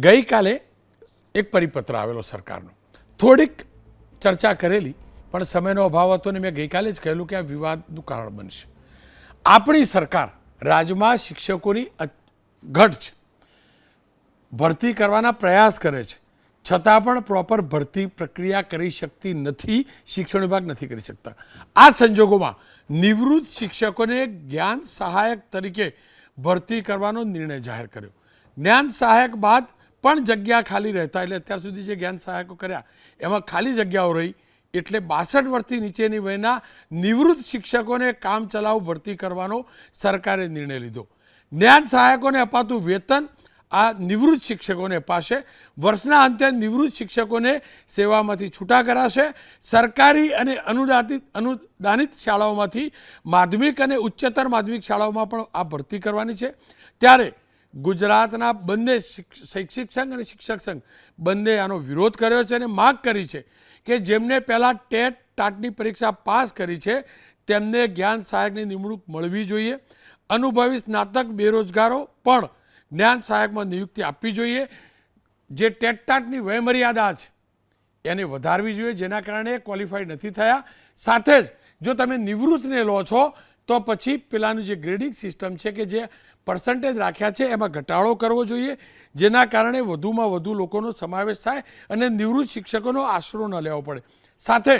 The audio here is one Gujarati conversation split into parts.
ગઈકાલે એક પરિપત્ર આવેલો સરકારનો, થોડીક ચર્ચા કરેલી, પણ સમયનો અભાવ હતો ને મેં ગઈકાલે જ કહેલું કે આ વિવાદનું કારણ બનશે. આપણી સરકાર રાજ્યમાં શિક્ષકોની ઘટ છે, ભરતી કરવાના પ્રયાસ કરે છે, છતાં પણ પ્રોપર ભરતી પ્રક્રિયા કરી શકતી નથી, શિક્ષણ વિભાગ નથી કરી શકતા. આ સંજોગોમાં નિવૃત્ત શિક્ષકોને જ્ઞાન સહાયક તરીકે ભરતી કરવાનો નિર્ણય જાહેર કર્યો. જ્ઞાન સહાયક બાદ પણ જગ્યા ખાલી રહેતા, એટલે અત્યાર સુધી જે જ્ઞાન સહાયકો કર્યા એમાં ખાલી જગ્યાઓ રહી, એટલે 62 વર્ષથી નીચેની વયના નિવૃત્ત શિક્ષકોને કામ ચલાઉ ભરતી કરવાનો સરકારે નિર્ણય લીધો. જ્ઞાન સહાયકોને અપાતું વેતન આ નિવૃત્ત શિક્ષકોને અપાશે. વર્ષના અંતે નિવૃત્ત શિક્ષકોને સેવામાંથી છૂટા કરાશે. સરકારી અને અનુદાનિત શાળાઓમાંથી માધ્યમિક અને ઉચ્ચતર માધ્યમિક શાળાઓમાં પણ આ ભરતી કરવાની છે. ત્યારે ગુજરાતના બંને શૈક્ષિક સંઘ અને શિક્ષક સંઘ બંને આનો વિરોધ કર્યો છે અને માગ કરી છે કે જેમને પહેલાં ટેટ ટાટની પરીક્ષા પાસ કરી છે તેમને જ્ઞાન સહાયકની નિમણૂક મળવી જોઈએ. અનુભવી સ્નાતક બેરોજગારો પણ જ્ઞાન સહાયકમાં નિયુક્તિ આપવી જોઈએ. જે ટેટ ટાટની વયમર્યાદા છે એને વધારવી જોઈએ, જેના કારણે ક્વોલિફાઈડ નથી થયા. સાથે જ જો તમે નિવૃત્તને લો છો તો પછી પેલાનું જે ગ્રેડિંગ સિસ્ટમ છે કે જે પર્સન્ટેજ રાખ્યા છે એમાં ઘટાડો કરવો જોઈએ, જેના કારણે વધુમાં વધુ લોકોનો સમાવેશ થાય અને નિવૃત્ત શિક્ષકોનો આશરો ન લેવો પડે. સાથે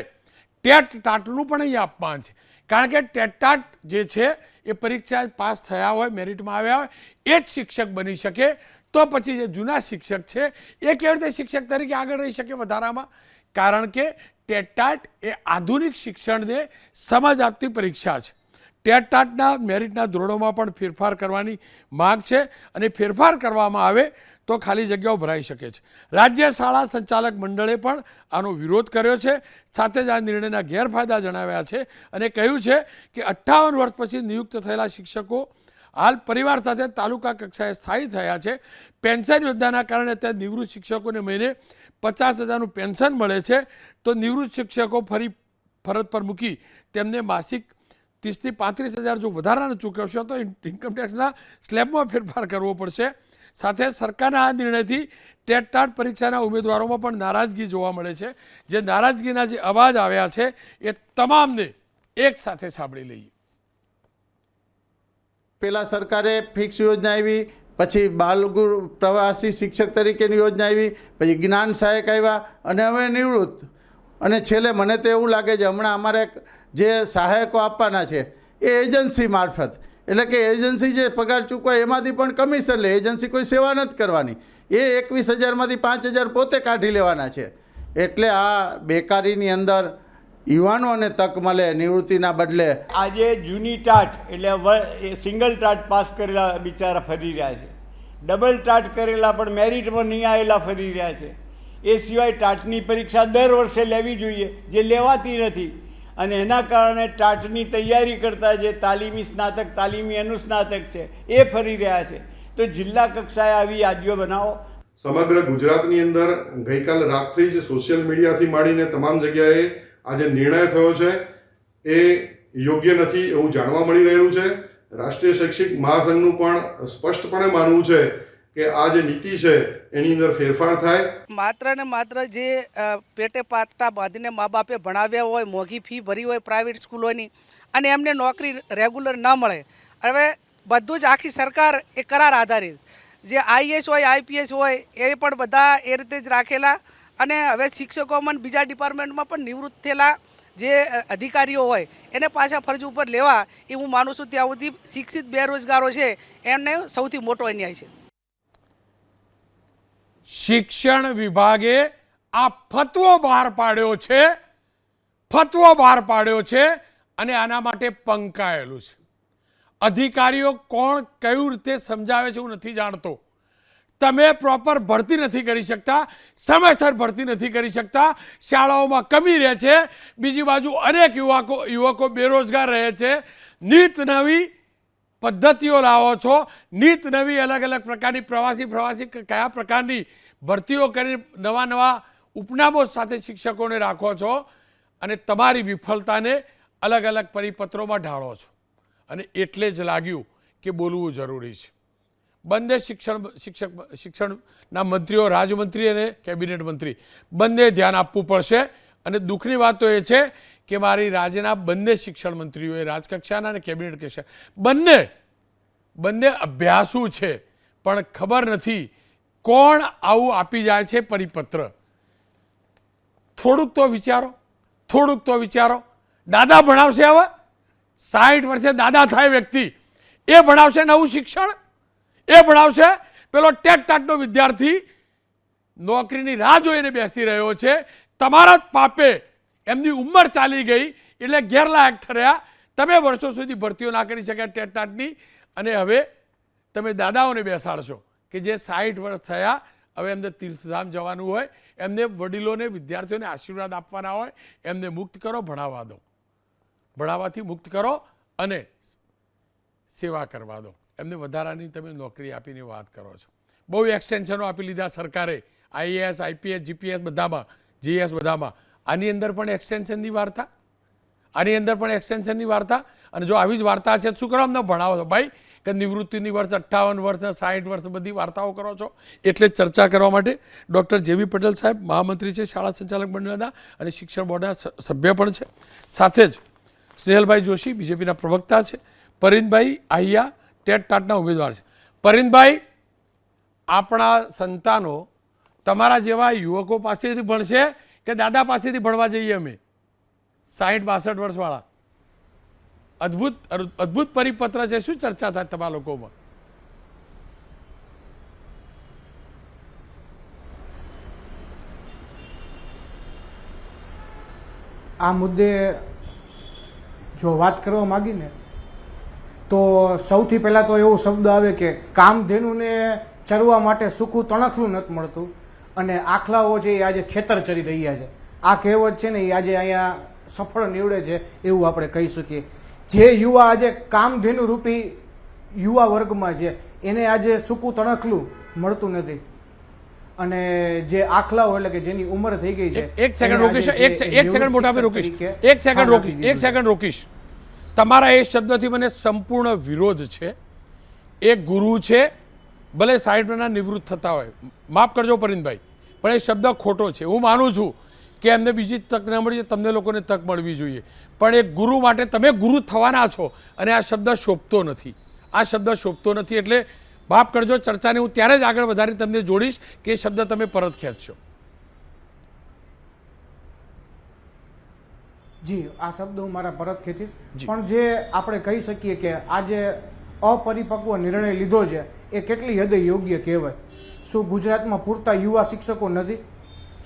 ટેટ ટાટનું પણ અહીં અપમાન છે, કારણ કે ટેટ ટાટ જે છે એ પરીક્ષા પાસ થયા હોય, મેરિટમાં આવ્યા હોય એ જ શિક્ષક બની શકે. તો પછી જે જૂના શિક્ષક છે એ કેવી રીતે શિક્ષક તરીકે આગળ રહી શકે વધારામાં? કારણ કે ટેટ ટાટ એ આધુનિક શિક્ષણને સમજ આપતી પરીક્ષા છે. ટેટ ટાટના મેરિટના ધોરણોમાં પણ ફેરફાર કરવાની માગ છે અને ફેરફાર કરવામાં આવે તો ખાલી જગ્યાઓ ભરાઈ શકે છે. રાજ્ય શાળા સંચાલક મંડળે પણ આનો વિરોધ કર્યો છે. સાથે જ આ નિર્ણયના ગેરફાયદા જણાવ્યા છે અને કહ્યું છે કે 58 વર્ષ પછી નિયુક્ત થયેલા શિક્ષકો હાલ પરિવાર સાથે તાલુકા કક્ષાએ સ્થાયી થયા છે. પેન્શન યોજનાના કારણે અત્યારે નિવૃત્ત શિક્ષકોને મહિને 50,000નું પેન્શન મળે છે. તો નિવૃત્ત શિક્ષકો ફરી ફરજ પર મૂકી તેમને માસિક 30,000 થી 35,000 જો વધારાનું ચૂકવશો તો ઇન્કમટેક્સના સ્લેબમાં ફેરફાર કરવો પડશે. સાથે સરકારના આ નિર્ણયથી ટેટ ટાટ પરીક્ષાના ઉમેદવારોમાં પણ નારાજગી જોવા મળે છે. જે નારાજગીના જે અવાજ આવ્યા છે એ તમામને એક સાથે સાંભળી લઈએ. પહેલાં સરકારે ફિક્સ યોજના આવી, પછી બાલગુરુ પ્રવાસી શિક્ષક તરીકેની યોજના આવી, પછી જ્ઞાન સહાયક આવ્યા અને હવે નિવૃત્ત. અને છેલ્લે મને તો એવું લાગે છે હમણાં અમારે જે સહાયકો આપવાના છે એ એજન્સી મારફત, એટલે કે એજન્સી જે પગાર ચૂકવાય એમાંથી પણ કમિશન લે. એજન્સી કોઈ સેવા નથી કરવાની. એ 21,000માંથી 5,000 પોતે કાઢી લેવાના છે. એટલે આ બેકારીની અંદર યુવાનોને તક મળે નિવૃત્તિના બદલે. આજે જૂની ટાટ એટલે સિંગલ ટાટ પાસ કરેલા બિચારા ફરી રહ્યા છે, ડબલ ટાટ કરેલા પણ મેરિટમાં નહીં આવેલા ફરી રહ્યા છે. એ સિવાય ટાટની પરીક્ષા દર વર્ષે લેવી જોઈએ, જે લેવાતી નથી. અને એના કારણે ટાટની તૈયારી કરતા જે તાલીમી સ્નાતક, તાલીમી અનુસ્નાતક છે એ ફરી રહ્યા છે. તો જિલ્લા કક્ષાએ આવી યાદીઓ બનાવો. સમગ્ર ગુજરાતની અંદર ગઈકાલે રાત્રિ જ સોશિયલ મીડિયાથી માંડીને તમામ જગ્યાએ આ જે નિર્ણય થયો છે એ યોગ્ય નથી એવું જાણવા મળી રહ્યું છે. રાષ્ટ્રીય શૈક્ષિક મહાસંઘનું પણ સ્પષ્ટપણે માનવું છે કે આ જે નીતિ છે એની અંદર ફેરફાર થાય. માત્ર ને માત્ર જે પેટે પાટા બાંધીને મા બાપે ભણાવ્યા હોય, મોંઘી ફી ભરી હોય પ્રાઇવેટ સ્કૂલોની, અને એમને નોકરી રેગ્યુલર ન મળે. હવે બધું જ આખી સરકાર એ કરાર આધારિત, જે આઈએસ હોય, આઈપીએસ હોય એ પણ બધા એ રીતે જ રાખેલા. અને હવે શિક્ષકોમાં બીજા ડિપાર્ટમેન્ટમાં પણ નિવૃત્ત થયેલા જે અધિકારીઓ હોય એને પાછા ફરજ ઉપર લેવા, એ હું માનું છું ત્યાં સુધી શિક્ષિત બેરોજગારો છે એમને સૌથી મોટો અન્યાય છે. શિક્ષણ વિભાગે આ ફતવો બહાર પાડ્યો છે અને આના માટે પંકાયેલું છે. અધિકારીઓ કોણ કઈ રીતે સમજાવે છે હું નથી જાણતો. તમે પ્રોપર ભરતી નથી કરી શકતા, સમયસર ભરતી નથી કરી શકતા, શાળાઓમાં કમી રહે છે. બીજી બાજુ અનેક યુવકો બેરોજગાર રહે છે. નીત નવી પદ્ધતિઓ લાવો છો, નીત નવી અલગ અલગ પ્રકારની પ્રવાસી કયા પ્રકારની ભરતીઓ કરી નવા ઉપનામો સાથે શિક્ષકોને રાખો છો અને તમારી વિફળતાને અલગ અલગ પરિપત્રોમાં ઢાળો છો. અને એટલે જ લાગ્યું કે બોલવું જરૂરી છે. બંને શિક્ષણના મંત્રીઓ, રાજમંત્રી અને કેબિનેટ મંત્રી બંને ધ્યાન આપવું પડશે. અને દુઃખની વાત તો એ છે કે મારી રાજ્યના બંને શિક્ષણ મંત્રીઓએ, રાજકક્ષાના અને કેબિનેટ કક્ષા બંને અભ્યાસુ છે, પણ ખબર નથી કોણ આવું આપી જાય છે પરિપત્ર. થોડુંક તો વિચારો. દાદા ભણાવશે, હવે 60 વર્ષે દાદા થાય વ્યક્તિ, એ ભણાવશે નવું શિક્ષણ? એ ભણાવશે? પેલો ટેટ-ટાટનો વિદ્યાર્થી નોકરીની રાહ જોઈને બેસી રહ્યો છે. તમારા જ પાપે એમની ઉંમર ચાલી ગઈ એટલે ગેરલાયક ઠર્યા. તમે વર્ષો સુધી ભરતીઓ ના કરી શક્યા ટેટ-ટાટની, અને હવે તમે દાદાઓને બેસાડશો કે જે 60 વર્ષ થયા, હવે એમને તીર્થધામ જવાનું હોય, એમને વડીલોને, વિદ્યાર્થીઓને આશીર્વાદ આપવાના હોય, એમને મુક્ત કરો, ભણાવવા દો. ભણાવવાથી મુક્ત કરો અને સેવા કરવા દો. એમને વધારાની તમે નોકરી આપીને વાત કરો છો. બહુ એક્સટેન્શનો આપી લીધા સરકારે, IAS, IPS, GPS બધામાં, GS બધામાં. આની અંદર પણ એક્સટેન્શનની વાર્તા, અને જો આવી જ વાર્તા છે શું કરો અમને ભણાવો છો ભાઈ? કે નિવૃત્તિની વર્ષ 58 વર્ષ, 60 વર્ષ બધી વાર્તાઓ કરો છો. એટલે ચર્ચા કરવા માટે ડૉક્ટર JV પટેલ સાહેબ મહામંત્રી છે શાળા સંચાલક મંડળના અને શિક્ષણ બોર્ડના સભ્ય પણ છે. સાથે જ સ્નેહલભાઈ જોશી BJPના પ્રવક્તા છે. પરિનભાઈ આહિયા ટેટ-ટાટના ઉમેદવાર છે. પરિનભાઈ, આપણા સંતાનો તમારા જેવા યુવકો પાસેથી ભણશે કે દાદા પાસેથી ભણવા જઈએ અમે 60-62 વર્ષવાળા? અદ્ભુત પરિપત્ર છે. શું ચર્ચા થાય તમારા લોકોમાં? આ મુદ્દે જો વાત કરવા માગીને તો સૌથી પહેલાં તો એવો શબ્દ આવે કે કામધેનુને ચરવા માટે સૂકું તણખલું નથી મળતું અને આખલાઓ છે એ આજે ખેતર ચરી રહ્યા છે. આ કહેવત છે ને એ આજે અહીંયા સફળ નીવડે છે એવું આપણે કહી શકીએ. જે યુવા આજે કામધેનુ રૂપી યુવા વર્ગમાં છે એને આજે સૂકું તણખલું મળતું નથી, અને જે આખલાઓ એટલે કે જેની ઉંમર થઈ ગઈ છે. એક સેકન્ડ રોકીશ. તમારા એ શબ્દથી મને સંપૂર્ણ વિરોધ છે. એક ગુરુ છે, ભલે 60 વર્ષના નિવૃત્ત થતા હોય, માફ કરજો પરિનભાઈ, પણ એ શબ્દ ખોટો છે. હું માનું છું કે એમને બીજી તક ન મળી, તમને લોકોને તક મળવી જોઈએ, પણ એક ગુરુ માટે તમે ગુરુ થવાના છો અને આ શબ્દ શોભતો નથી. એટલે માફ કરજો, ચર્ચાને હું ત્યારે જ આગળ વધારી તમને જોડીશ કે એ શબ્દ તમે પરત ખેંચશો. જી, આ શબ્દ હું મારા પરત ખેંચીશ. પણ જે આપણે કહી શકીએ કે આજે અપરિપક્વ નિર્ણય લીધો છે એ કેટલી હદે યોગ્ય કહેવાય. શું ગુજરાતમાં પૂરતા યુવા શિક્ષકો નથી?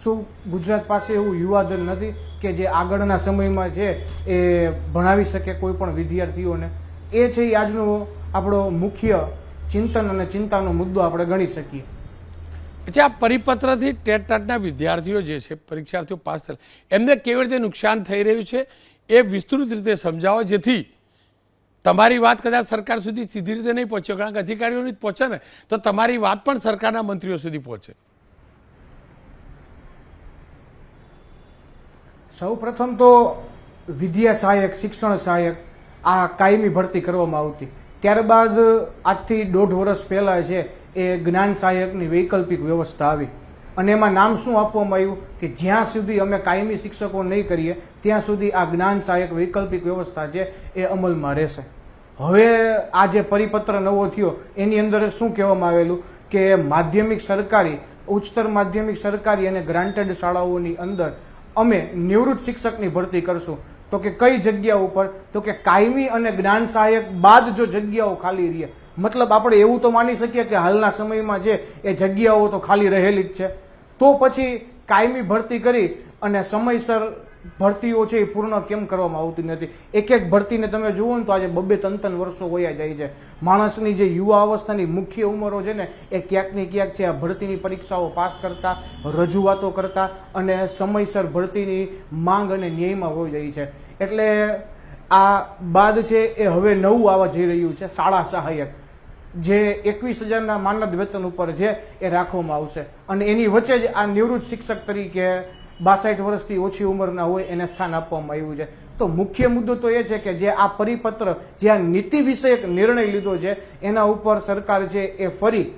શું ગુજરાત પાસે એવું યુવાધન નથી કે જે આગળના સમયમાં છે એ ભણાવી શકે કોઈ પણ વિદ્યાર્થીઓને? એ છે એ આજનો આપણો મુખ્ય ચિંતન અને ચિંતાનો મુદ્દો આપણે ગણી શકીએ. પછી આ પરિપત્રથી ટેટ-ટાટના વિદ્યાર્થીઓ જે છે, પરીક્ષાર્થીઓ પાસ થયેલા, એમને કેવી રીતે નુકસાન થઈ રહ્યું છે એ વિસ્તૃત રીતે સમજાવો, જેથી તમારી વાત કદાચ સરકાર સુધી સીધી રીતે નહીં પહોંચે, કારણ કે અધિકારીઓની જ પહોંચે ને, તો તમારી વાત પણ સરકારના મંત્રીઓ સુધી પહોંચે. સૌ પ્રથમ તો વિદ્યા સહાયક, શિક્ષણ સહાયક આ કાયમી ભરતી કરવામાં આવતી. ત્યારબાદ આજથી 1.5 વર્ષ પહેલાં છે એ જ્ઞાન સહાયકની વૈકલ્પિક વ્યવસ્થા આવી, અને એમાં નામ શું આપવામાં આવ્યું કે જ્યાં સુધી અમે કાયમી શિક્ષકો નહીં કરીએ ત્યાં સુધી આ જ્ઞાન સહાયક વૈકલ્પિક વ્યવસ્થા છે એ અમલમાં રહેશે. હવે આ જે પરિપત્ર નવો થયો એની અંદર શું કહેવામાં આવેલું કે માધ્યમિક સરકારી, ઉચ્ચતર માધ્યમિક સરકારી અને ગ્રાન્ટેડ શાળાઓની અંદર અમે નિવૃત્ત શિક્ષકની ભરતી કરશું. તો કે કઈ જગ્યા ઉપર? તો કે કાયમી અને જ્ઞાન સહાયક બાદ જો જગ્યાઓ ખાલી રહે, મતલબ આપણે એવું તો માની શકીએ કે હાલના સમયમાં છે એ જગ્યાઓ તો ખાલી રહેલી જ છે, તો પછી કાયમી ભરતી કરી અને સમયસર ભરતીઓ છે એ પૂર્ણ કેમ કરવામાં આવતી નથી? એક ભરતીને તમે જુઓ ને તો આજે 2-3 વર્ષો વયા જાય છે. માણસની જે યુવા અવસ્થાની મુખ્ય ઉંમરો છે ને એ ક્યાંક ને ક્યાંક છે આ ભરતીની પરીક્ષાઓ પાસ કરતા, રજૂઆતો કરતા અને સમયસર ભરતીની માંગ અને ન્યાયમાં હોઈ જાય છે. એટલે આ બાદ છે એ હવે નવું આવવા જઈ રહ્યું છે શાળા સહાયક, જે 21,000ના માનદ વેતન ઉપર છે એ રાખવામાં આવશે, અને એની વચ્ચે જ આ નિવૃત્ત શિક્ષક તરીકે 62 વર્ષથી ઓછી ઉંમરના હોય એને સ્થાન આપવામાં આવ્યું છે. તો મુખ્ય મુદ્દો તો એ છે કે જે આ પરિપત્ર, જે આ નીતિ વિષયક નિર્ણય લીધો છે એના ઉપર સરકાર છે એ ફરી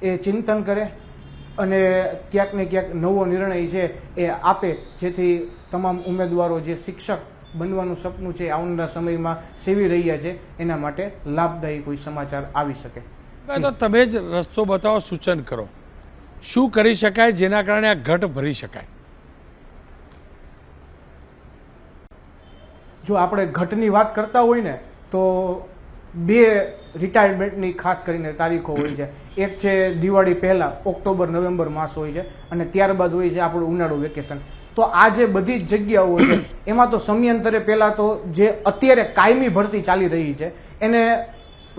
એ ચિંતન કરે અને ક્યાંક ને ક્યાંક નવો નિર્ણય છે એ આપે, જેથી તમામ ઉમેદવારો જે શિક્ષક બનવાનું સપનું છે આવનારા સમયમાં સેવી રહ્યા છે એના માટે લાભદાયી કોઈ સમાચાર આવી શકે. તો તમે જ રસ્તો બતાવો, સૂચન કરો, શું કરી શકાય જેના કારણે આ ઘટ ભરી શકાય? જો આપણે ઘટની વાત કરતા હોય ને તો 2 રિટાયરમેન્ટની ખાસ કરીને તારીખો હોય છે. એક છે દિવાળી પહેલાં ઓક્ટોબર નવેમ્બર માસ હોય છે અને ત્યારબાદ હોય છે આપણું ઉનાળુ વેકેશન. તો આ જે બધી જ જગ્યાઓ છે એમાં તો સમયાંતરે પહેલાં તો જે અત્યારે કાયમી ભરતી ચાલી રહી છે એને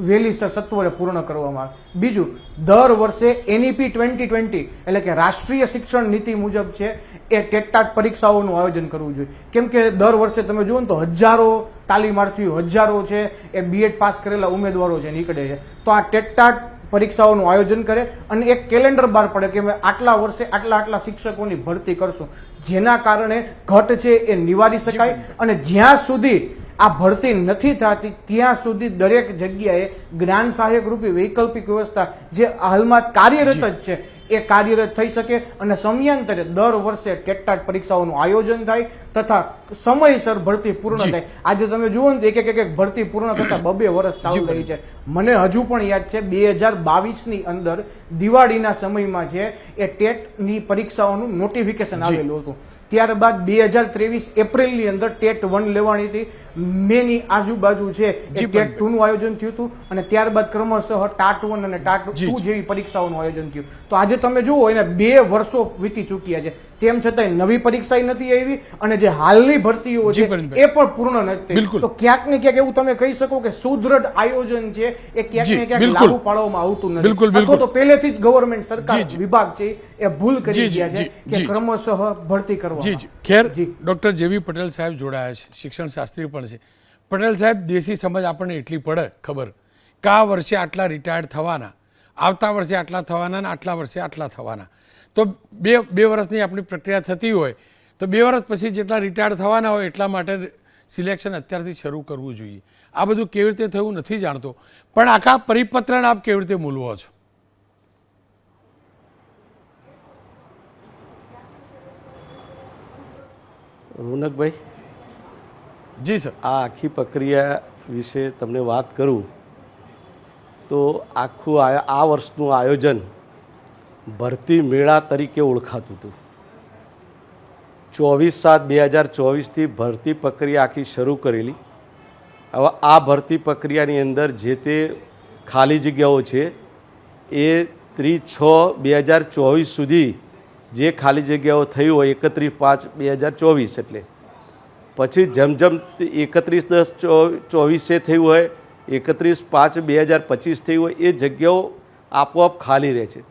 વહેલી સત્વરે પૂર્ણ કરવામાં આવે. બીજું, દર વર્ષે NEP 2020 એટલે કે રાષ્ટ્રીય શિક્ષણ નીતિ મુજબ છે એ ટેટ પરીક્ષાઓનું આયોજન કરવું જોઈએ. કેમ કે દર વર્ષે તમે જુઓ ને તો હજારો તાલીમાર્થીઓ, હજારો છે એ B.Ed પાસ કરેલા ઉમેદવારો છે નીકળે છે. તો આ ટેટ પરીક્ષાઓનું આયોજન કરે અને એક કેલેન્ડર બહાર પડે કે અમે આટલા વર્ષે આટલા શિક્ષકોની ભરતી કરશું, જેના કારણે ઘટ છે એ નિવારી શકાય. અને જ્યાં સુધી આ ભરતી નથી થતી ત્યાં સુધી દરેક જગ્યાએ જ્ઞાન સહાયક રૂપી વૈકલ્પિક વ્યવસ્થા જે હાલમાં કાર્યરત જ છે એ કાર્યરત થઈ શકે અને સમયાંતરે દર વર્ષે ટેટ પરીક્ષાઓનું આયોજન થાય તથા સમયસર ભરતી પૂર્ણ થાય. આજે તમે જુઓ ને એક ભરતી પૂર્ણ થતા 2 વર્ષ ચાલુ રહી છે. મને હજુ પણ યાદ છે 2022ની અંદર દિવાળીના સમયમાં છે એ ટેટની પરીક્ષાઓનું નોટિફિકેશન આવેલું હતું. ત્યારબાદ 2023 એપ્રિલની અંદર ટેટ 1 લેવાની હતી. મેની આજુબાજુ છે એ ટેટ 2નું આયોજન થયું હતું અને ત્યારબાદ ક્રમશઃ ટાટ 1 અને ટાટ 2 જેવી પરીક્ષાઓનું આયોજન થયું. તો આજે તમે જુઓ એને 2 વર્ષો વીતી ચૂક્યા છે, તેમ છતાંય નવી પરીક્ષા નથી આવી અને જે હાલની ભરતીઓ છે એ પણ પૂર્ણ નથી. તો ક્યાંક ને ક્યાંક એવું તમે કહી શકો કે સુદ્રઢ આયોજન છે એ ક્યાંક ને ક્યાંક લાગુ પાડવામાં આવતું નથી. અથવા તો પહેલેથી જ ગવર્મેન્ટ સરકાર વિભાગ છે એ ભૂલ કરી ગયા છે કે ક્રમશઃ ભરતી કરવા. ખેર, ડોક્ટર JV પટેલ સાહેબ જોડાયા છે, શિક્ષણ શાસ્ત્રી પણ છે. પટેલ સાહેબ, દેશી સમજ આપણને એટલી પડે ખબર કે આ વર્ષે આટલા રિટાયર્ડ થવાના, આવતા વર્ષે આટલા થવાના અને આટલા વર્ષે આટલા થવાના. તો બે વર્ષની આપણી પ્રક્રિયા થતી હોય તો 2 વર્ષ પછી જેટલા રિટાયર્ડ થવાના હોય એટલા માટે સિલેક્શન અત્યારથી શરૂ કરવું જોઈએ. આ બધું કેવી રીતે થયું નથી જાણતો, પણ આખા પરિપત્રને આપ કેવી રીતે મૂલવો છો? રોનકભાઈ, જી સર. આ આખી પ્રક્રિયા વિશે તમને વાત કરું તો આખું આ વર્ષનું આયોજન ભરતી મેળા તરીકે ઓળખાતું હતું. 24/7/2024થી ભરતી પ્રક્રિયા આખી શરૂ કરેલી. હવે આ ભરતી પ્રક્રિયાની અંદર જે તે ખાલી જગ્યાઓ છે એ 30/6/2024 સુધી જે ખાલી જગ્યાઓ થઈ હોય 31/5/2024 એટલે પછી જેમ 31/10/24 થયું હોય, 31/5/2025 થયું હોય, એ જગ્યાઓ આપોઆપ ખાલી રહે છે.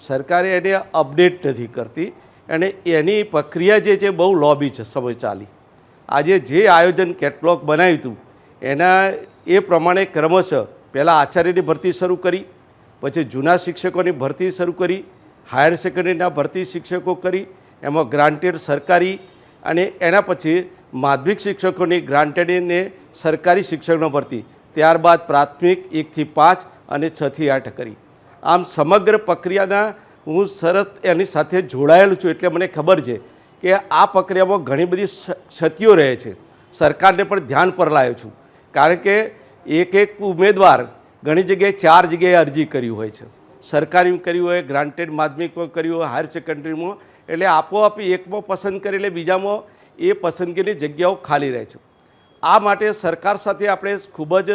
સરકારે એને અપડેટ નથી કરતી અને એની પ્રક્રિયા જે છે બહુ લોબી છે સમય ચાલી. આજે જે આયોજન કેટલોગ બનાવ્યું હતું એના એ પ્રમાણે ક્રમશઃ પહેલાં આચાર્યની ભરતી શરૂ કરી, પછી જૂના શિક્ષકોની ભરતી શરૂ કરી, હાયર સેકન્ડરીના ભરતી શિક્ષકો કરી, એમાં ગ્રાન્ટેડ સરકારી અને એના પછી માધ્યમિક શિક્ષકોની ગ્રાન્ટેડ અને સરકારી શિક્ષકનો ભરતી, ત્યારબાદ પ્રાથમિક 1 થી 5 અને 6 થી 8 કરી. આમ સમગ્ર પ્રક્રિયાના હું સરસ એની સાથે જોડાયેલું છું એટલે મને ખબર છે કે આ પ્રક્રિયામાં ઘણી બધી ક્ષતિઓ રહે છે. સરકારને પણ ધ્યાન પર લાવ્યો છું, કારણ કે એક ઉમેદવાર ઘણી જગ્યાએ 4 જગ્યાએ અરજી કરી હોય છે. સરકારીમાં કર્યું હોય, ગ્રાન્ટેડ માધ્યમિકમાં કર્યું હોય, હાયર સેકન્ડરીમાં, એટલે આપોઆપ એકમાં પસંદ કરી એટલે બીજામાં એ પસંદગીની જગ્યાઓ ખાલી રહે છે. આ માટે સરકાર સાથે આપણે ખૂબ જ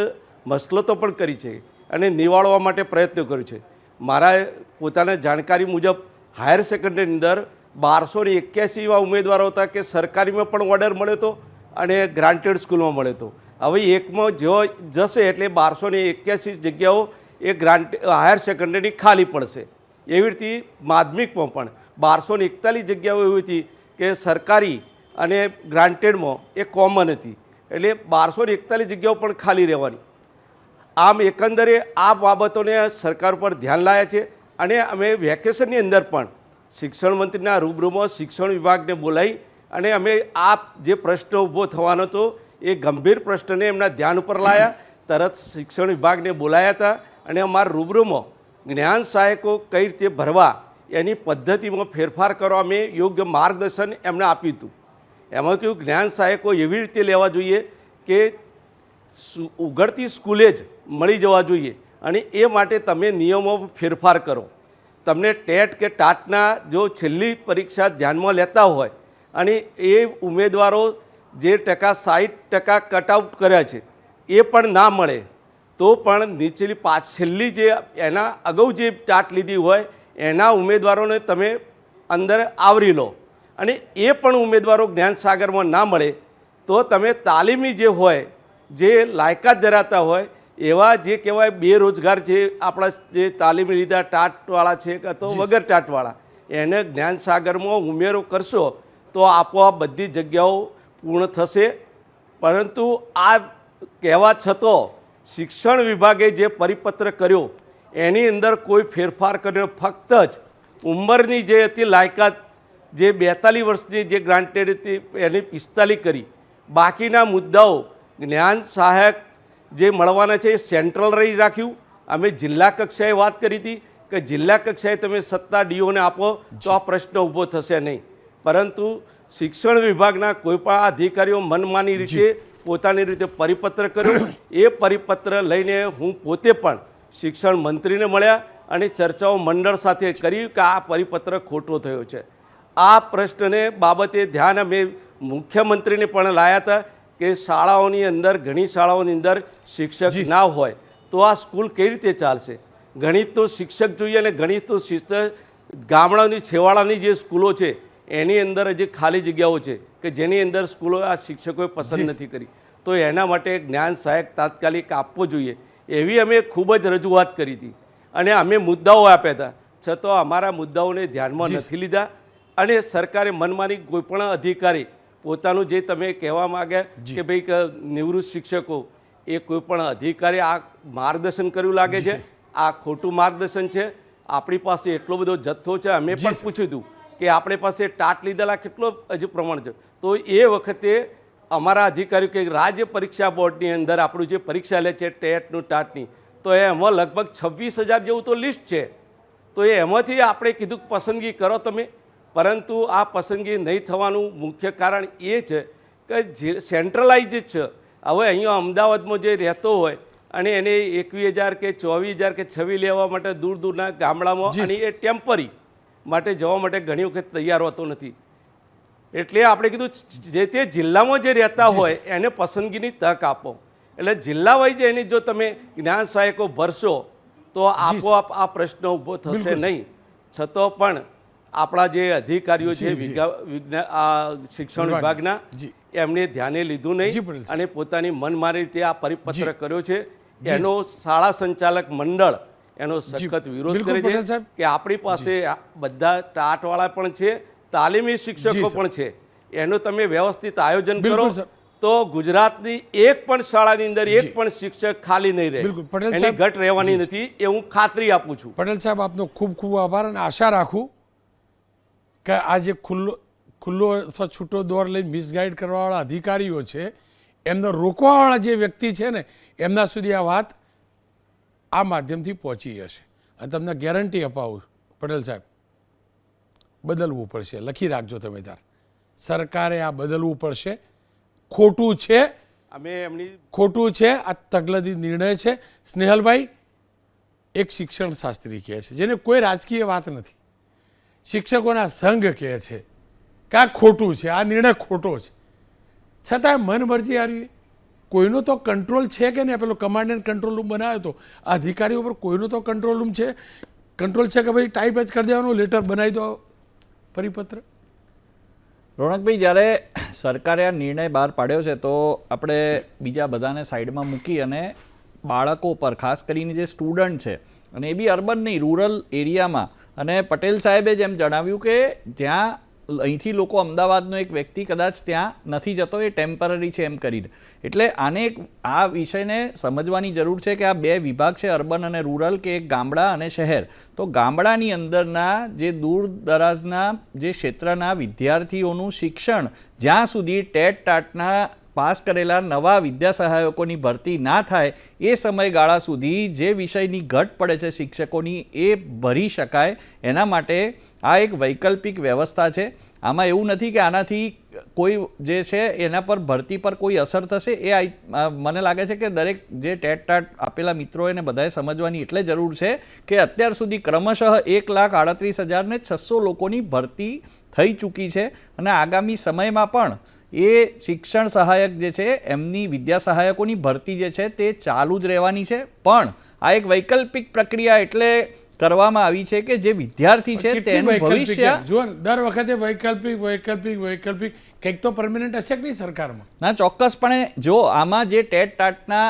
મસલતો પણ કરી છે અને નિવાળવા માટે પ્રયત્નો કર્યો છે. મારા પોતાના જાણકારી મુજબ હાયર સેકન્ડરીની અંદર 1281 એવા ઉમેદવારો હતા કે સરકારીમાં પણ ઓર્ડર મળ્યો હતો અને ગ્રાન્ટેડ સ્કૂલમાં મળ્યો હતો. હવે એકમાં જો જશે એટલે 1281 જગ્યાઓ એ હાયર સેકન્ડરીની ખાલી પડશે. એવી રીતે માધ્યમિકમાં પણ 1241 જગ્યાઓ એવી હતી કે સરકારી અને ગ્રાન્ટેડમાં એ કોમન હતી, એટલે 1241 જગ્યાઓ પણ ખાલી રહેવાની. આમ એકંદરે આ બાબતોને સરકાર પર ધ્યાન લાવ્યા છે અને અમે વેકેશનની અંદર પણ શિક્ષણ મંત્રીના રૂબરૂમાં શિક્ષણ વિભાગને બોલાવી અને અમે આ જે પ્રશ્ન ઊભો થવાનો હતો એ ગંભીર પ્રશ્નને એમના ધ્યાન ઉપર લાયા, તરત શિક્ષણ વિભાગને બોલાયા હતા અને અમારા રૂબરૂમાં જ્ઞાન સહાયકો કઈ રીતે ભરવા એની પદ્ધતિમાં ફેરફાર કરવા મેં યોગ્ય માર્ગદર્શન એમને આપ્યું હતું. એમાં કહ્યું જ્ઞાન સહાયકો એવી રીતે લેવા જોઈએ કે ઉઘડતી સ્કૂલે જ મળી જવા જોઈએ અને એ માટે તમે નિયમો ફેરફાર કરો. તમને ટેટ કે ટાટના જો છેલ્લી પરીક્ષા ધ્યાનમાં લેતા હોય અને એ ઉમેદવારો જે 60% કટઆઉટ કર્યા છે એ પણ ના મળે તો પણ નીચેલી છેલ્લી જે એના અગાઉ જે ટાટ લીધી હોય એના ઉમેદવારોને તમે અંદર આવરી લો અને એ પણ ઉમેદવારો જ્ઞાનસાગરમાં ના મળે તો તમે તાલીમી જે હોય જે લાયકાત ધરાવતા હોય એવા જે કહેવાય બેરોજગાર જે આપણા જે તાલીમ લીધા ટાટવાળા છે કે તો વગર ટાટવાળા એને જ્ઞાનસાગરમાં ઉમેરો કરશો તો આપોઆપ બધી જગ્યાઓ પૂર્ણ થશે. પરંતુ આ કહેવા છતાં શિક્ષણ વિભાગે જે પરિપત્ર કર્યો એની અંદર કોઈ ફેરફાર કર્યો, ફક્ત જ ઉંમરની જે હતી લાયકાત જે 42 વર્ષની જે ગ્રાન્ટેડ હતી એની 45 કરી, બાકીના મુદ્દાઓ જ્ઞાન સહાયક જે મળવાના છે એ સેન્ટ્રલ રહી રાખ્યું. અમે જિલ્લા કક્ષાએ વાત કરી હતી કે જિલ્લા કક્ષાએ તમે સત્તા ડીઓને આપો તો આ પ્રશ્ન ઊભો થશે નહીં, પરંતુ શિક્ષણ વિભાગના કોઈ પણ અધિકારીઓ મનમાની રીતે પોતાની રીતે પરિપત્ર કર્યો. એ પરિપત્ર લઈને હું પોતે પણ શિક્ષણ મંત્રીને મળ્યા અને ચર્ચાઓ મંડળ સાથે કરી કે આ પરિપત્ર ખોટો થયો છે. આ પ્રશ્નને બાબતે ધ્યાન અમે મુખ્યમંત્રીને પણ લાયા હતા કે શાળાઓની અંદર ઘણી શાળાઓની અંદર શિક્ષક ના હોય તો આ સ્કૂલ કઈ રીતે ચાલશે. ગણિતનો શિક્ષક જોઈએ અને ગણિતનો શિક્ષક ગામડાની છેવાડાની જે સ્કૂલો છે એની અંદર જે ખાલી જગ્યાઓ છે કે જેની અંદર સ્કૂલો આ શિક્ષકોએ પસંદ નથી કરી, તો એના માટે જ્ઞાન સહાયક તાત્કાલિક આપવો જોઈએ એવી અમે ખૂબ જ રજૂઆત કરી હતી અને અમે મુદ્દાઓ આપ્યા હતા. છતાં અમારા મુદ્દાઓને ધ્યાનમાં નથી લીધા અને સરકારે મનમાની કોઈપણ અધિકારી પોતાનું જે તમે કહેવા માગ્યા કે ભાઈ નિવૃત્ત શિક્ષકો એ કોઈ પણ અધિકારી આ માર્ગદર્શન કર્યું લાગે છે. આ ખોટું માર્ગદર્શન છે. આપણી પાસે એટલો બધો જથ્થો છે. અમે પણ પૂછ્યું હતું કે આપણી પાસે ટાટ લીધેલા કેટલો હજુ પ્રમાણ છે, તો એ વખતે અમારા અધિકારીઓ કે રાજ્ય પરીક્ષા બોર્ડની અંદર આપણું જે પરીક્ષા લે છે ટેટનું ટાટની, તો એમાં લગભગ 26,000 જેવું તો લિસ્ટ છે. તો એમાંથી આપણે કીધું પસંદગી કરો તમે, પરંતુ આ પસંદગી નહીં થવાનું મુખ્ય કારણ એ છે કે જે સેન્ટ્રલાઇઝ છે. હવે અહીંયા અમદાવાદમાં જે રહેતો હોય અને એને 21,000 કે 24,000 કે 26 લેવા માટે દૂર દૂરના ગામડામાં અને એ ટેમ્પરરી માટે જવા માટે ઘણી વખત તૈયાર હોતો નથી. એટલે આપણે કીધું જે તે જિલ્લામાં જે રહેતા હોય એને પસંદગીની તક આપો. એટલે જિલ્લા વાઇઝ એની જો તમે જ્ઞાન સહાયકો ભરશો તો આપોઆપ આ પ્રશ્ન ઊભો થશે નહીં. છતાં પણ આપણા જે અધિકારીઓ છે શિક્ષણ વિભાગના એમને ધ્યાને લીધું નહીં અને પોતાની મનમારી રીતે આ પરિપત્ર કર્યો છે. એનો શાળા સંચાલક મંડળ એનો સખત વિરોધ કરે છે કે આપણી પાસે બધા ટાટવાળા પણ છે, તાલીમી શિક્ષકો પણ છે, એનું તમે વ્યવસ્થિત આયોજન કરો તો ગુજરાતની એક પણ શાળાની અંદર એક પણ શિક્ષક ખાલી નહીં રહે, એની ઘટ રહેવાની નથી એ હું ખાતરી આપું છું. પટેલ સાહેબ આપનો ખૂબ ખૂબ આભાર અને આશા રાખું કે આ જે ખુલ્લો અથવા છૂટો દોર લઈને મિસગાઈડ કરવાવાળા અધિકારીઓ છે એમને રોકવાવાળા જે વ્યક્તિ છે ને એમના સુધી આ વાત આ માધ્યમથી પહોંચી જશે. અને તમને ગેરંટી અપાવું પટેલ સાહેબ બદલવું પડશે. લખી રાખજો તમે તાર. સરકારે આ બદલવું પડશે. ખોટું છે, અમે એમની ખોટું છે. આ તગલદી નિર્ણય છે. સ્નેહલભાઈ એક શિક્ષણ શાસ્ત્રી કહે છે જેને કોઈ રાજકીય વાત નથી, શિક્ષકોના સંઘ કહે છે કે આ ખોટું છે, આ નિર્ણય ખોટો છે, છતાં મન મરજી આવી કોઈનો તો કંટ્રોલ છે કે નહીં. પેલો કમાન્ડ એન્ડ કંટ્રોલ રૂમ બનાવ્યો તો અધિકારીઓ પર કોઈનો તો કંટ્રોલ રૂમ છે, કંટ્રોલ છે કે ભાઈ ટાઈપ જ કરી દેવાનું, લેટર બનાવી દો પરિપત્ર. રોનકભાઈ, જ્યારે સરકારે આ નિર્ણય બહાર પાડ્યો છે તો આપણે બીજા બધાને સાઈડમાં મૂકી અને બાળકો પર ખાસ કરીને જે સ્ટુડન્ટ છે અને એ બી અર્બન નહીં રૂરલ એરિયામાં, અને પટેલ સાહેબે જેમ જણાવ્યું કે જ્યાં અહીંથી લોકો અમદાવાદનો એક વ્યક્તિ કદાચ ત્યાં નથી જતો, એ ટેમ્પરરી છે એમ કરીને. એટલે આને આ વિષયને સમજવાની જરૂર છે કે આ બે વિભાગ છે અર્બન અને રૂરલ, કે એક ગામડા અને શહેર. તો ગામડાની અંદરના જે દૂર દરાજના જે ક્ષેત્રના વિદ્યાર્થીઓનું શિક્ષણ જ્યાં સુધી ટેટ ટાટના પાસ કરેલા નવા વિદ્યા સહાયકોની ભરતી ના થાય એ સમયગાળા સુધી જે વિષયની ઘટ પડે છે શિક્ષકોની એ ભરી શકાય એના માટે આ એક વૈકલ્પિક વ્યવસ્થા છે. આમાં એવું નથી કે આનાથી કોઈ જે છે એના પર ભરતી પર કોઈ અસર થશે. એ મને લાગે છે કે દરેક જે ટેટ ટાટ આપેલા મિત્રોએ ને બધાએ સમજવાની એટલે જરૂર છે કે અત્યાર સુધી ક્રમશઃ 1,38,600 લોકોની ભરતી થઈ ચૂકી છે અને આગામી સમયમાં પણ એ શિક્ષણ સહાયક જે છે એમની વિદ્યા સહાયકોની ભરતી જે છે તે ચાલુ જ રહેવાની છે. પણ આ એક વૈકલ્પિક પ્રક્રિયા એટલે કરવામાં આવી છે કે જે વિદ્યાર્થી છે તેનું ભવિષ્ય જુઓ દર વખતે વૈકલ્પિક કંઈક તો પરમેનન્ટ હશે કે નહીં સરકારમાં. ના, ચોક્કસપણે જો આમાં જે ટેટ ટાટના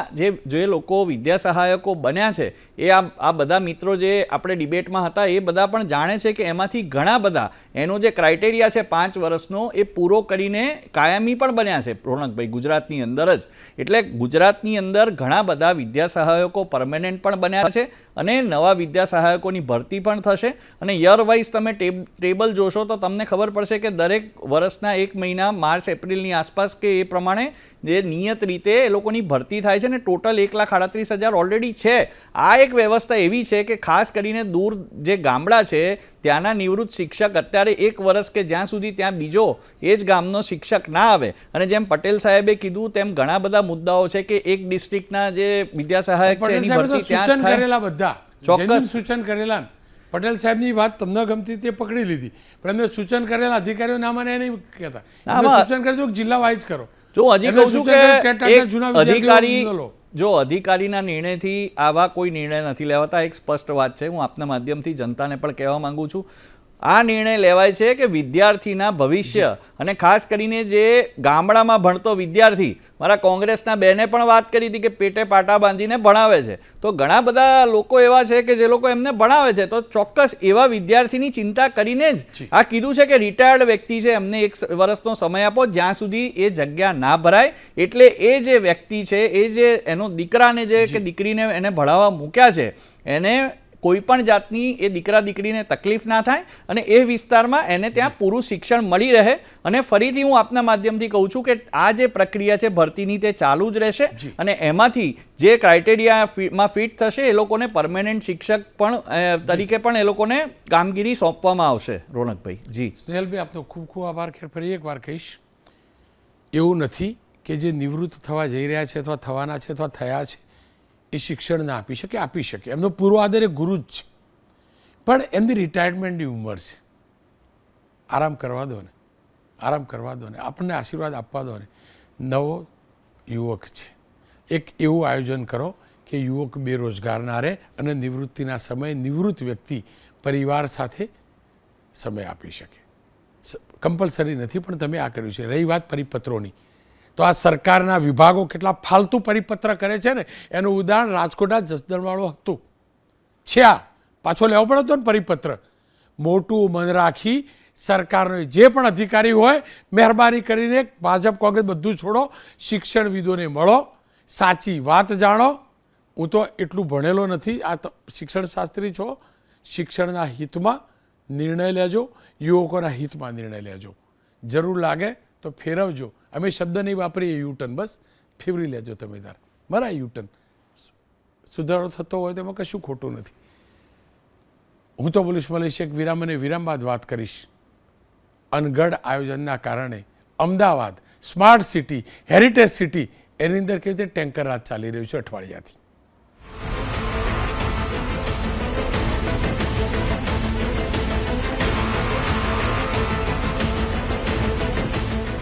જે લોકો વિદ્યા સહાયકો બન્યા છે એ આ બધા મિત્રો જે આપણે ડિબેટમાં હતા એ બધા પણ જાણે છે કે એમાંથી ઘણા બધા એનો જે ક્રાઇટેરિયા છે 5 વર્ષનો એ પૂરો કરીને કાયમી પણ બન્યા છે રોનકભાઈ ગુજરાતની અંદર જ. એટલે ગુજરાતની અંદર ઘણા બધા વિદ્યા સહાયકો પરમેનન્ટ પણ બન્યા છે અને નવા વિદ્યા સહાયકોની ભરતી પણ થશે. અને યર વાઇઝ તમે ટેબલ જોશો તો તમને ખબર પડશે કે દરેક વર્ષના 1 મહિના માર્ચ એપ્રિલની આસપાસ કે એ પ્રમાણે જે નિયત રીતે એ લોકોની ભરતી થાય છે ને ટોટલ 1,38,000 ઓલરેડી છે. આ એક વ્યવસ્થા એવી છે કે ખાસ કરીને દૂર જે ગામડા છે ત્યાંના નિવૃત્ત શિક્ષક અત્યારે 1 વર્ષ કે જ્યાં સુધી ત્યાં બીજો એ જ ગામનો શિક્ષક ના આવે. અને જેમ પટેલ સાહેબે કીધું તેમ ઘણા બધા મુદ્દાઓ છે કે એક ડિસ્ટ્રિક્ટના જે વિદ્યા સહાયક છે એની ભરતી ત્યાં કરેલા બધા ચોક્કસ સૂચન કરેલા. પટેલ સાહેબની વાત તમને ગમતી તે પકડી લીધી પણ એમને સૂચન કરેલા અધિકારીઓ ના મને નહીં કહેતા. સૂચન કરી દો જિલ્લા વાઇઝ કરો. જો હજી કહું છું કે અધિકારીના નિર્ણયથી આવા કોઈ નિર્ણય નથી લેવાતા. એક સ્પષ્ટ વાત છે, હું આપના માધ્યમથી જનતાને પણ કહેવા માંગુ છું. આ નિર્ણય લેવાય છે કે વિદ્યાર્થીના ભવિષ્ય અને ખાસ કરીને જે ગામડામાં ભણતો વિદ્યાર્થી, મારા કોંગ્રેસના બેને પણ વાત કરી હતી કે પેટે પાટા બાંધીને ભણાવે છે, તો ઘણા બધા લોકો એવા છે કે જે લોકો એમને ભણાવે છે. તો ચોક્કસ એવા વિદ્યાર્થીની ચિંતા કરીને જ આ કીધું છે કે રિટાયર્ડ વ્યક્તિ છે એમને 1 વર્ષનો સમય આપો જ્યાં સુધી એ જગ્યા ના ભરાય. એટલે એ જે વ્યક્તિ છે એ જે એનો દીકરાને જે કે દીકરીને એને ભણાવવા મૂક્યા છે એને કોઈ પણ જાતની એ દીકરા દીકરીને તકલીફ ના થાય અને એ વિસ્તારમાં એને ત્યાં પૂરું શિક્ષણ મળી રહે. અને ફરીથી હું આપના માધ્યમથી કહું છું કે આ જે પ્રક્રિયા છે ભરતીની તે ચાલુ જ રહેશે અને એમાંથી જે ક્રાઇટેરિયામાં ફિટ થશે એ લોકોને પરમેનન્ટ શિક્ષક પણ તરીકે પણ એ લોકોને કામગીરી સોંપવામાં આવશે. રોનકભાઈ જી. સ્નેહલભાઈ આપનો ખૂબ ખૂબ આભાર. ખેર ફરી એકવાર કહીશ, એવું નથી કે જે નિવૃત્ત થવા જઈ રહ્યા છે અથવા થવાના છે અથવા થયા છે એ શિક્ષણ ના આપી શકે. એમનો પૂરો આદર એ ગુરુ જ છે પણ એમની રિટાયરમેન્ટની ઉંમર છે. આરામ કરવા દો ને આપણને આશીર્વાદ આપવા દો ને. નવો યુવક છે, એક એવું આયોજન કરો કે યુવક બેરોજગાર ના રહે અને નિવૃત્તિના સમયે નિવૃત્ત વ્યક્તિ પરિવાર સાથે સમય આપી શકે. કમ્પલસરી નથી પણ તમે આ કર્યું છે. રહી વાત પરિપત્રોની, તો આ સરકારના વિભાગો કેટલા ફાલતુ પરિપત્ર કરે છે ને એનું ઉદાહરણ રાજકોટના જસદણવાળું હતું છે. આ પાછો લેવો પડતો ને પરિપત્ર. મોટું મન રાખી સરકારનો જે પણ અધિકારી હોય મહેરબાની કરીને ભાજપ કોંગ્રેસ બધું છોડો, શિક્ષણવિદોને મળો, સાચી વાત જાણો. હું તો એટલું ભણેલો નથી, આ શિક્ષણ શાસ્ત્રી છો. શિક્ષણના હિતમાં નિર્ણય લેજો, યુવકોના હિતમાં નિર્ણય લેજો. જરૂર લાગે તો ફેરવજો. અમે શબ્દ નહીં વાપરીએ યુટર્ન, બસ ફેરવી લેજો તમે તાર મારા યુટર્ન. સુધારો થતો હોય તો એમાં કશું ખોટું નથી. હું તો બોલીશ મળીશ એક વિરામ અને વિરામ બાદ વાત કરીશ. અનગઢ આયોજનના કારણે Ahmedabad smart city, heritage city એની અંદર કેવી રીતે ટેન્કર રાજ ચાલી રહ્યું છે અઠવાડિયાથી.